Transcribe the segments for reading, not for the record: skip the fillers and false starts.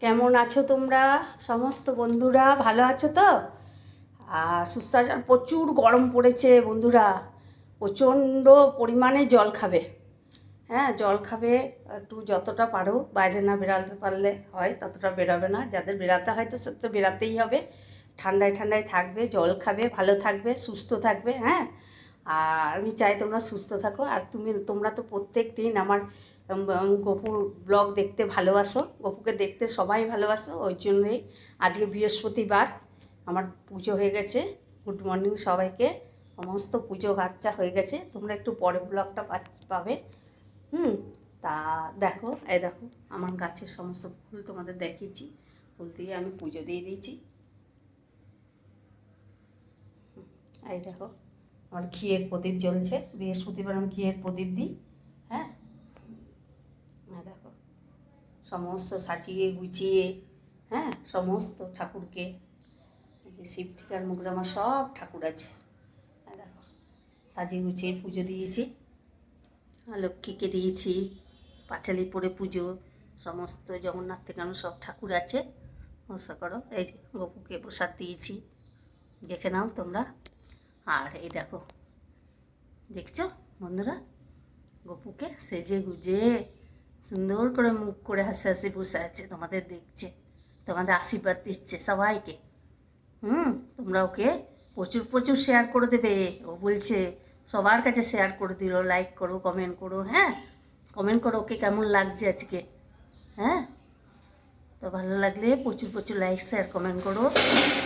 কেমন আছো তোমরা সমস্ত বন্ধুরা? ভালো আছো তো? আর সুস্থ আছো? আর প্রচুর গরম পড়েছে বন্ধুরা, প্রচণ্ড পরিমাণে জল খাবে। হ্যাঁ, জল খাবে একটু, যতটা পারো। বাইরে না বেরাতে পারলে হয় ততটা বেরোবে না, যাদের বেরাতে হয় তো সে তো বেরাতেই হবে। ঠান্ডায় ঠান্ডায় থাকবে, জল খাবে, ভালো থাকবে, সুস্থ থাকবে। হ্যাঁ, আর আমি চাই তোমরা সুস্থ থাকো। আর তোমরা তো প্রত্যেক দিন আমার গপুর ব্লগ দেখতে ভালোবাসো, গপুকে দেখতে সবাই ভালোবাসো। ওই জন্যই আজকে বৃহস্পতিবার, আমার পুজো হয়ে গেছে। গুড মর্নিং সবাইকে। সমস্ত পুজো বাচ্চা হয়ে গেছে, তোমরা একটু পরে ব্লগটা পাবে। তা দেখো, এই দেখো আমার গাছের সমস্ত ফুল তোমাদের দেখিয়েছি, ফুল দিয়ে আমি পুজো দিয়ে দিয়েছি। এই দেখো আমার ঘিয়ের প্রদীপ জ্বলছে, বৃহস্পতিবার আমি ঘিয়ের প্রদীপ দিই। হ্যাঁ, দেখো সমস্ত সাজিয়ে গুছিয়ে, হ্যাঁ, সমস্ত ঠাকুরকে, এই যে শিব থেকে আর মুখে আমার সব ঠাকুর আছে। দেখো সাজিয়ে গুছিয়ে পুজো দিয়েছি, লক্ষ্মীকে দিয়েছি, পাঁচালি পরে পুজো, সমস্ত জগন্নাথ থেকে আমার সব ঠাকুর আছে। ভরসা করো। এই যে গপুকে প্রসাদ দিয়েছি, দেখে নাও তোমরা। আর এই দেখো, দেখছো বন্ধুরা, গপুকে সেজে গুজে সুন্দর করে মুখ করে হাসি হাসি বসে আছে, তোমাদের দেখছে, তোমাদের আশীর্বাদ দিচ্ছে সবাইকে। তোমরা ওকে প্রচুর প্রচুর শেয়ার করে দেবে। ও বলছে সবার কাছে শেয়ার করে দিল, লাইক করো, কমেন্ট করো। হ্যাঁ, কমেন্ট করো ওকে কেমন লাগছে আজকে। হ্যাঁ, তো ভালো লাগলে প্রচুর প্রচুর লাইক শেয়ার কমেন্ট করো,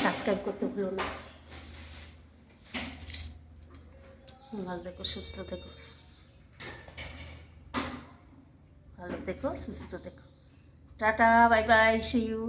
সাবস্ক্রাইব করতে ভুলো না। ভালো থেকো, সুস্থ থেকো, ভালো থেকো, সুস্থ থেকো। Tata, bye bye, see you.